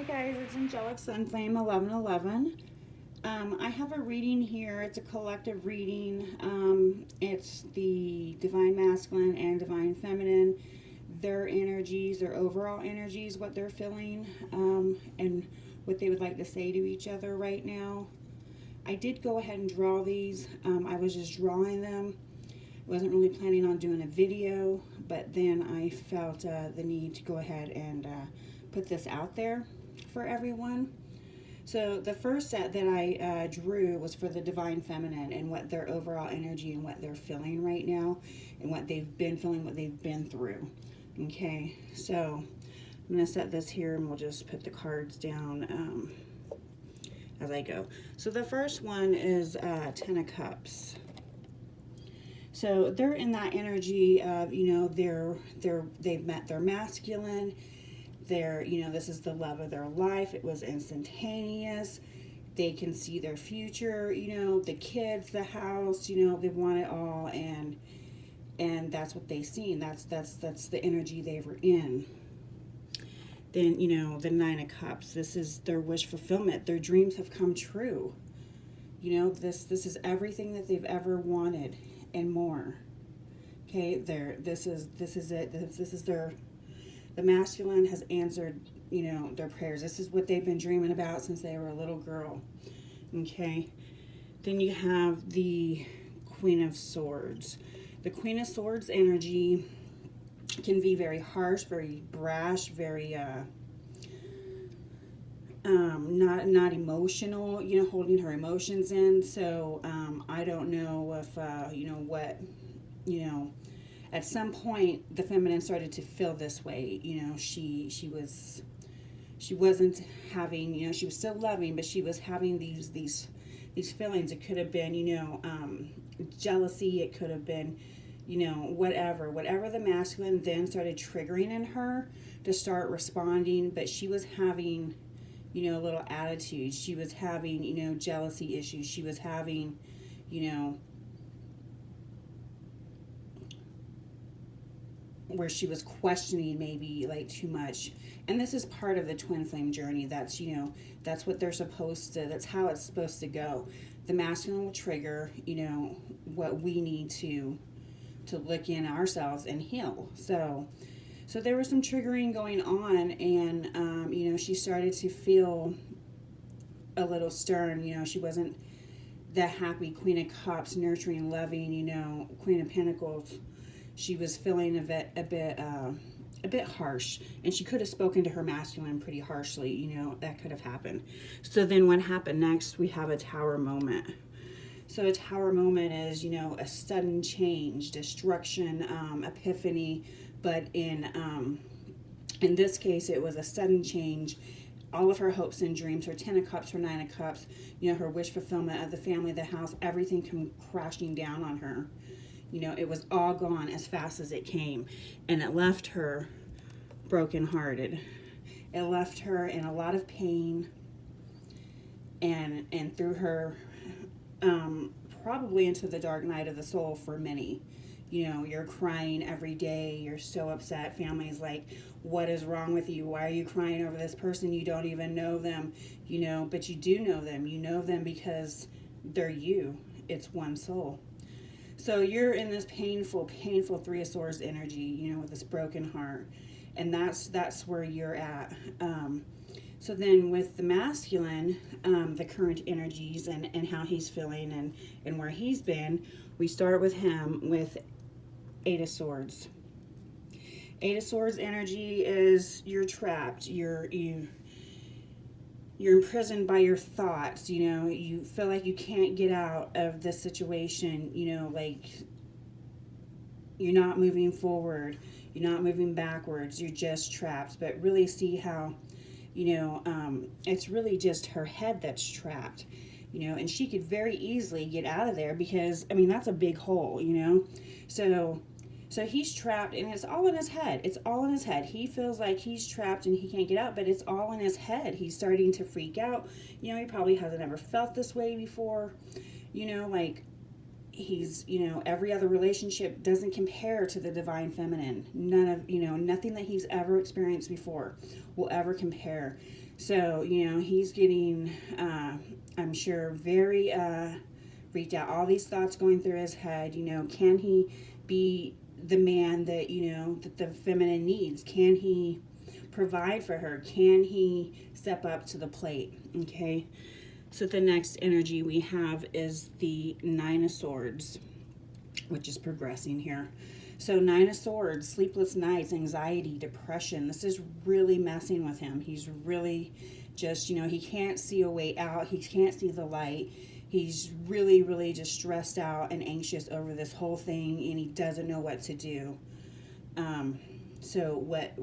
guys, it's Angelic Sunflame 1111. I have a reading here. It's a collective reading. It's the Divine Masculine and Divine Feminine, their energies, their overall energies, what they're feeling, and what they would like to say to each other right now. I did go ahead and draw these. I was just drawing them. Wasn't really planning on doing a video, but then I felt the need to go ahead and put this out there for everyone. So the first set that I drew was for the Divine Feminine and what their overall energy and what they're feeling right now and what they've been feeling, what they've been through. Okay, so I'm going to set this here and we'll just put the cards down as I go. So the first one is Ten of Cups. So they're in that energy of, they've met their masculine. They're, this is the love of their life. It was instantaneous. They can see their future, the kids, the house, they want it all, and that's what they seen. That's the energy they were in. Then, the Nine of Cups. This is their wish fulfillment. Their dreams have come true. This is everything that they've ever wanted and more. Okay, this is it. This is the masculine has answered, their prayers. This is what they've been dreaming about since they were a little girl. Okay. Then you have the Queen of Swords. The Queen of Swords energy can be very harsh, very brash, very not emotional, holding her emotions in. So I don't know if at some point the feminine started to feel this way. She wasn't having, she was still loving, but she was having these feelings. It could have been, jealousy. It could have been, whatever the masculine then started triggering in her to start responding. But she was having, a little attitude. She was having, jealousy issues. She was having, where she was questioning maybe like too much. And this is part of the twin flame journey. That's, that's what they're supposed to, that's how it's supposed to go. The masculine will trigger, what we need to look in ourselves and heal. So there was some triggering going on, and, she started to feel a little stern. She wasn't the happy Queen of Cups, nurturing, loving, Queen of Pentacles. She was feeling a bit harsh, and she could have spoken to her masculine pretty harshly. That could have happened. So then what happened next? We have a Tower moment. So a Tower moment is, a sudden change, destruction, epiphany, but in this case, it was a sudden change. All of her hopes and dreams, her Ten of Cups, her Nine of Cups, her wish fulfillment of the family, the house, everything come crashing down on her. It was all gone as fast as it came, and it left her brokenhearted. It left her in a lot of pain, and threw her probably into the dark night of the soul for many. You're crying every day. You're so upset. Family's like, what is wrong with you? Why are you crying over this person? You don't even know them, but you do know them. You know them because they're you. It's one soul. So you're in this painful Three of Swords energy, with this broken heart. And that's where you're at. So then with the masculine, the current energies and how he's feeling and where he's been, we start with him with Eight of Swords. Eight of Swords energy is you're trapped. You're imprisoned by your thoughts. You feel like you can't get out of this situation. Like you're not moving forward. You're not moving backwards. You're just trapped. But really see how, it's really just her head that's trapped. And she could very easily get out of there because, that's a big hole, So he's trapped, and it's all in his head. It's all in his head. He feels like he's trapped and he can't get out, but it's all in his head. He's starting to freak out. He probably hasn't ever felt this way before. Like he's, you know, every other relationship doesn't compare to the divine feminine. None of, you know, nothing that he's ever experienced before will ever compare. So, you know, he's getting, I'm sure, very freaked out. All these thoughts going through his head, you know, can he be the man that, you know, that the feminine needs? Can he provide for her? Can he step up to the plate? Okay. So the next energy we have is the Nine of Swords, which is progressing here. So Nine of Swords, sleepless nights, anxiety, depression. This is really messing with him. He's really just, you know, he can't see a way out. He can't see the light. He's really, really just stressed out and anxious over this whole thing, and he doesn't know what to do. So what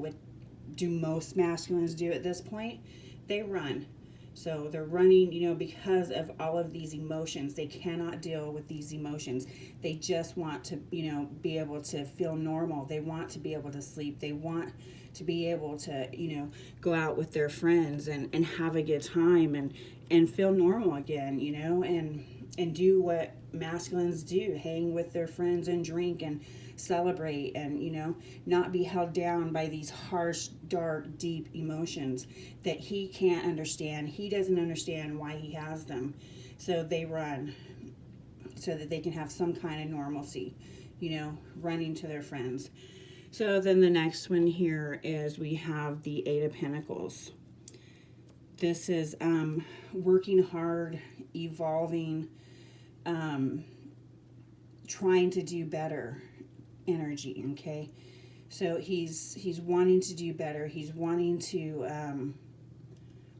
do most masculines do at this point? They run. So they're running, you know, because of all of these emotions. They cannot deal with these emotions. They just want to, you know, be able to feel normal. They want to be able to sleep. They want to be able to, you know, go out with their friends and have a good time and feel normal again, you know, and do what masculines do, hang with their friends and drink and celebrate and, you know, not be held down by these harsh, dark, deep emotions that he can't understand. He doesn't understand why he has them. So they run so that they can have some kind of normalcy, you know, running to their friends. So then the next one here is we have the Eight of Pentacles. This is working hard, evolving, trying to do better energy. Okay, so he's wanting to do better. He's wanting to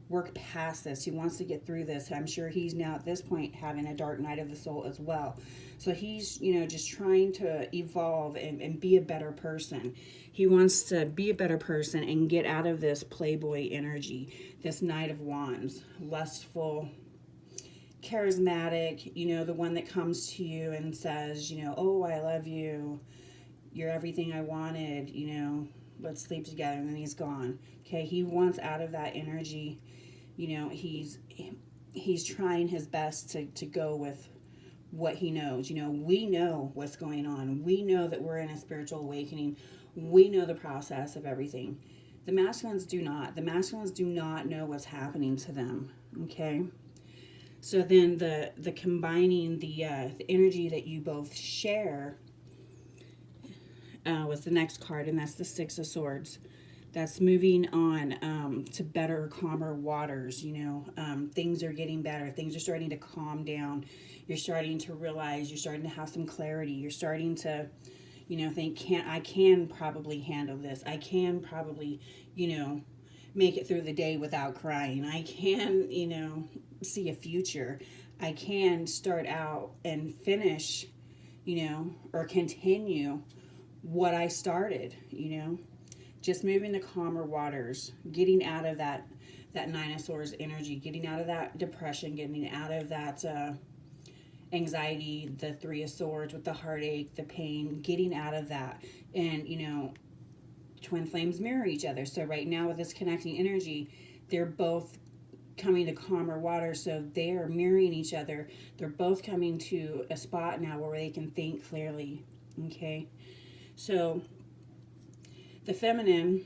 work past this. He wants to get through this. I'm sure he's now at this point having a dark night of the soul as well. So he's, you know, just trying to evolve and be a better person. He wants to be a better person and get out of this playboy energy, this Knight of Wands, lustful, charismatic, you know, the one that comes to you and says, you know, oh, I love you. You're everything I wanted, you know, let's sleep together. And then he's gone. Okay, he wants out of that energy. You know, he's trying his best to go with what he knows. You know, we know what's going on. We know that we're in a spiritual awakening. We know the process of everything. The masculines do not. The masculines do not know what's happening to them. Okay. So then the combining the energy that you both share was the next card, and that's the Six of Swords. That's moving on to better, calmer waters. You know, things are getting better. Things are starting to calm down. You're starting to realize. You're starting to have some clarity. You're starting to, you know, think, I can probably handle this. I can probably, you know, make it through the day without crying. I can, you know, see a future. I can start out and finish, you know, or continue what I started, you know. Just moving to calmer waters, getting out of that Nine of Swords energy, getting out of that depression, getting out of that anxiety, the Three of Swords with the heartache, the pain, getting out of that. And, you know, twin flames mirror each other. So right now with this connecting energy, they're both coming to calmer water. So they are mirroring each other. They're both coming to a spot now where they can think clearly. Okay. So the feminine,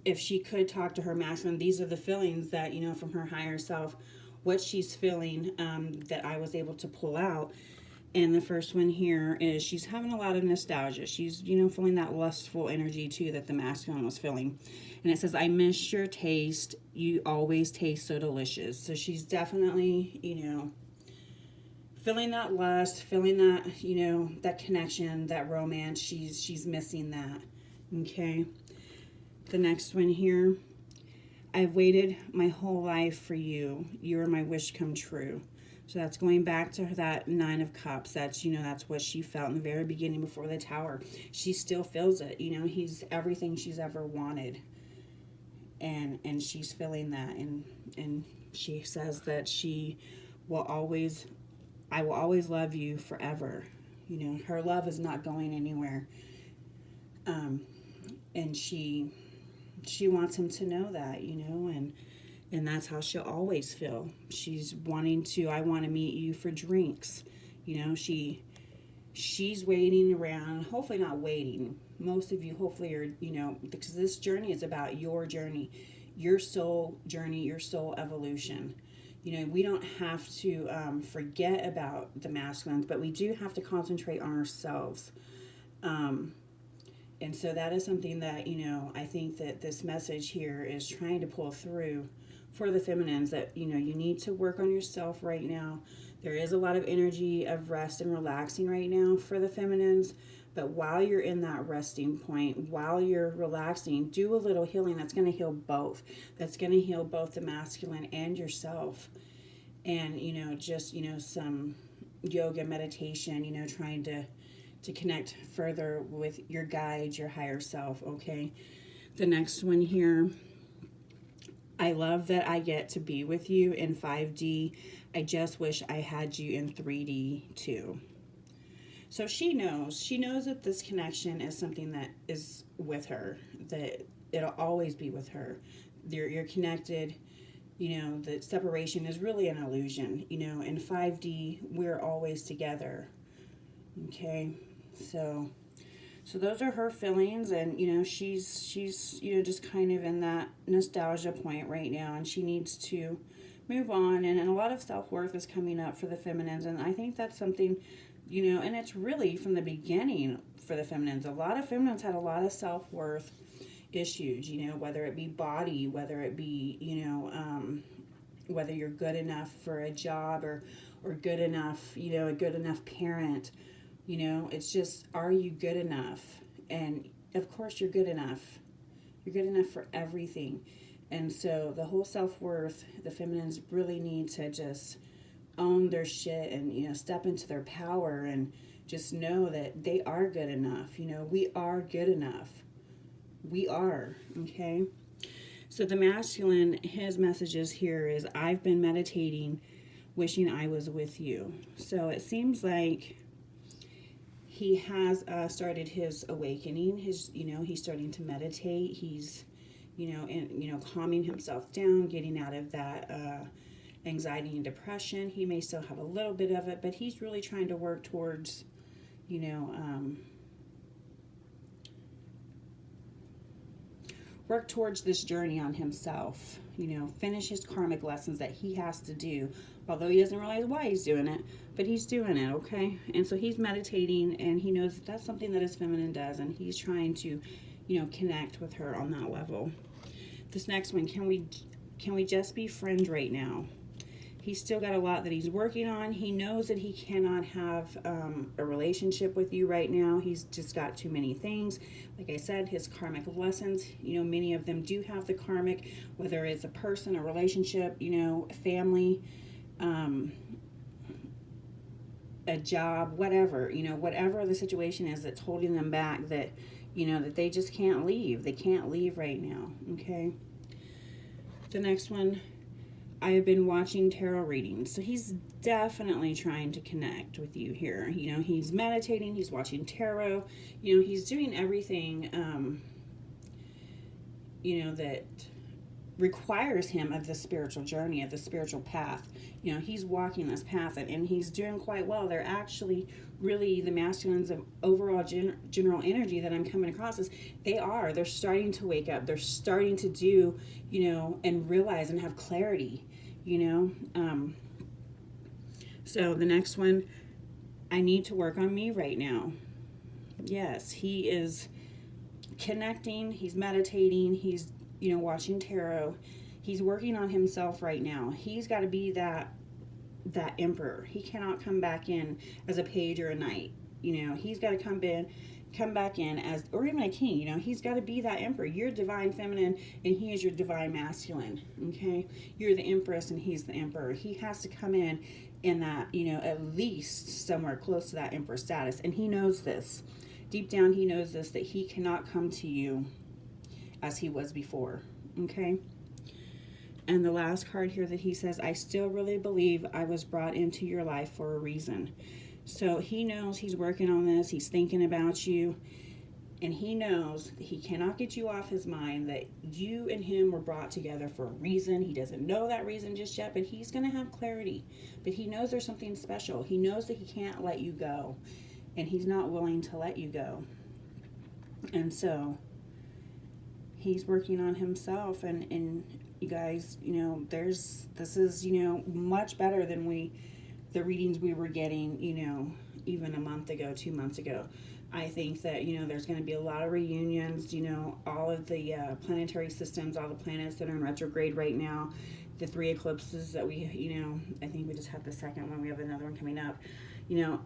if she could talk to her masculine, these are the feelings that, you know, from her higher self, what she's feeling that I was able to pull out. And the first one here is she's having a lot of nostalgia. She's, you know, feeling that lustful energy too that the masculine was feeling. And it says, I miss your taste. You always taste so delicious. So she's definitely, you know, feeling that lust, feeling that, you know, that connection, that romance. She's missing that. Okay. The next one here. I've waited my whole life for you. You are my wish come true. So that's going back to that Nine of Cups. That's, you know, that's what she felt in the very beginning before the Tower. She still feels it. You know, he's everything she's ever wanted. And she's feeling that. And she says that she will always, I will always love you forever. You know, her love is not going anywhere. And she wants him to know that, you know, and that's how she'll always feel. She's wanting to, I want to meet you for drinks. You know, she she's waiting around, hopefully not waiting. Most of you hopefully are, because this journey is about your journey, your soul journey, your soul evolution. We don't have to forget about the masculines, but we do have to concentrate on ourselves. And so that is something that, I think that this message here is trying to pull through for the feminines, that, you need to work on yourself right now. There is a lot of energy of rest and relaxing right now for the feminines. But while you're in that resting point, while you're relaxing, do a little healing that's going to heal both. That's going to heal both the masculine and yourself. And, just, some yoga, meditation, trying to connect further with your guides, your higher self, okay? The next one here, I love that I get to be with you in 5D. I just wish I had you in 3D too. So she knows that this connection is something that is with her, that it'll always be with her. You're connected. The separation is really an illusion. In 5D, we're always together. Okay, so those are her feelings, and she's just kind of in that nostalgia point right now, and she needs to move on, and a lot of self-worth is coming up for the feminines, and I think that's something, and it's really from the beginning for the feminines. A lot of feminines had a lot of self-worth issues, whether it be body, whether it be, whether you're good enough for a job or good enough, a good enough parent. It's just, are you good enough? And of course you're good enough. You're good enough for everything. And so the whole self-worth, the feminines really need to just own their shit and, step into their power and just know that they are good enough. We are good enough. We are, okay? So the masculine, his messages here is, I've been meditating, wishing I was with you. So it seems like he has started his awakening. He's starting to meditate. He's, calming himself down, getting out of that anxiety and depression. He may still have a little bit of it, but he's really trying to work towards, work towards this journey on himself. Finish his karmic lessons that he has to do, although he doesn't realize why he's doing it, but he's doing it, okay? And so he's meditating, and he knows that that's something that his feminine does, and he's trying to, connect with her on that level. This next one, can we just be friends right now? He's still got a lot that he's working on. He knows that he cannot have a relationship with you right now. He's just got too many things. Like I said, his karmic lessons, many of them do have the karmic, whether it's a person, a relationship, a family, a job, whatever, whatever the situation is that's holding them back, that, that they just can't leave. They can't leave right now, okay? The next one, I have been watching tarot readings. So he's definitely trying to connect with you here. He's meditating, he's watching tarot, he's doing everything, that requires him of the spiritual journey, of the spiritual path. He's walking this path, and he's doing quite well. They're actually really the masculines of overall general energy that I'm coming across is they're starting to wake up. They're starting to do, and realize and have clarity, so the next one, I need to work on me right now. Yes, he is connecting, he's meditating, he's, watching tarot. He's working on himself right now. He's got to be that emperor. He cannot come back in as a page or a knight. He's got to come back in as, or even a king. He's got to be that emperor. You're divine feminine, and he is your divine masculine. Okay, you're the empress, and he's the emperor. He has to come in that, at least somewhere close to that emperor status, and he knows this. Deep down, he knows this, that he cannot come to you as he was before. Okay. And the last card here that he says, I still really believe I was brought into your life for a reason. So he knows he's working on this. He's thinking about you. And he knows that he cannot get you off his mind, that you and him were brought together for a reason. He doesn't know that reason just yet, but he's going to have clarity. But he knows there's something special. He knows that he can't let you go. and he's not willing to let you go. And so he's working on himself, and you guys, you know, this is, you know, much better than the readings we were getting, you know, even a month ago, 2 months ago. I think that, you know, there's going to be a lot of reunions, you know, all of the planetary systems, all the planets that are in retrograde right now, the 3 eclipses that we, you know, I think we just had the second one, we have another one coming up, you know,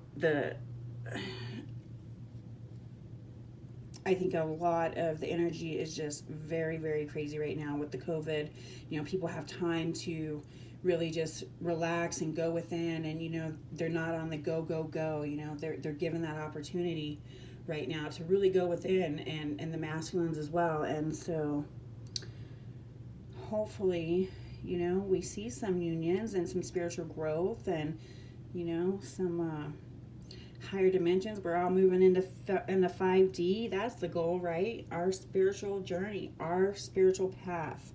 I think a lot of the energy is just very, very crazy right now with the COVID. You know, people have time to really just relax and go within, and, you know, they're not on the go, go, go. You know, they're given that opportunity right now to really go within, and the masculines as well. And so hopefully, you know, we see some unions and some spiritual growth, and, you know, some higher dimensions. We're all moving into 5D. That's the goal, right? Our spiritual journey, our spiritual path.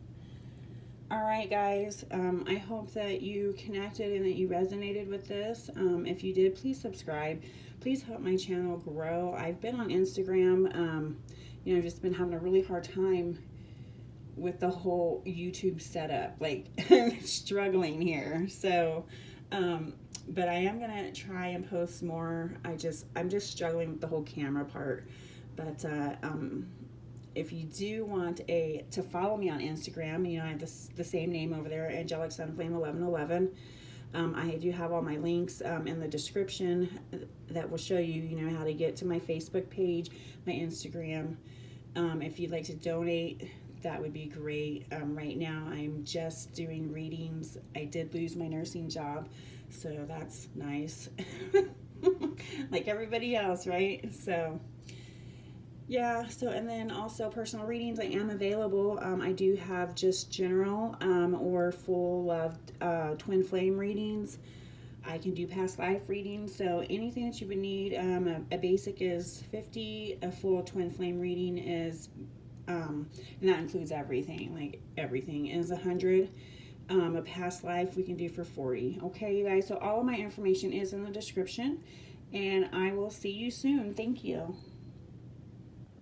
All right, guys, I hope that you connected and that you resonated with this. If you did, please subscribe. Please help my channel grow. I've been on Instagram. You know, I've just been having a really hard time with the whole YouTube setup. Like, I'm struggling here. So, but I am gonna try and post more. I'm just struggling with the whole camera part. But if you do want to follow me on Instagram, you know, I have the same name over there, Angelic Sunflame 1111. I do have all my links in the description that will show you, you know, how to get to my Facebook page, my Instagram. If you'd like to donate, that would be great. Right now, I'm just doing readings. I did lose my nursing job, so that's nice. Like everybody else, right? So, yeah. So, and then also personal readings, I am available. I do have just general or full of twin flame readings. I can do past life readings. So anything that you would need, a basic is $50. A full twin flame reading is, and that includes everything. Like everything is $100. A past life we can do for $40. Okay, you guys. So all of my information is in the description, and I will see you soon. Thank you.